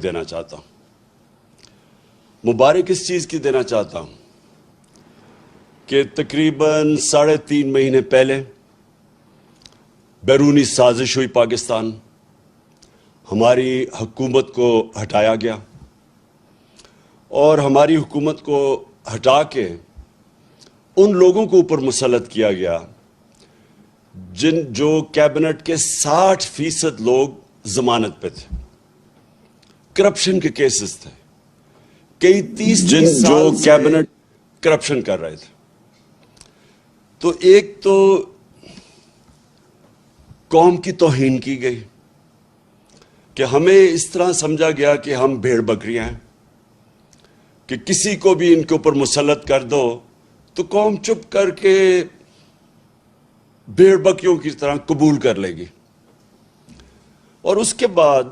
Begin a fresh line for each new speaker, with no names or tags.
دینا چاہتا ہوں. مبارک اس چیز کی دینا چاہتا ہوں کہ تقریباً 3.5 مہینے پہلے بیرونی سازش ہوئی پاکستان، ہماری حکومت کو ہٹایا گیا اور ہماری حکومت کو ہٹا کے ان لوگوں کو اوپر مسلط کیا گیا جو کیبنٹ کے 60% لوگ ضمانت پہ تھے. کرپشن کے کیسز تھے، کئی 30 جو کیبنٹ کرپشن کر رہے تھے. تو ایک تو قوم کی توہین کی گئی کہ ہمیں اس طرح سمجھا گیا کہ ہم بھیڑ بکریاں ہیں، کہ کسی کو بھی ان کے اوپر مسلط کر دو تو قوم چپ کر کے بھیڑ بکریوں کی طرح قبول کر لے گی. اور اس کے بعد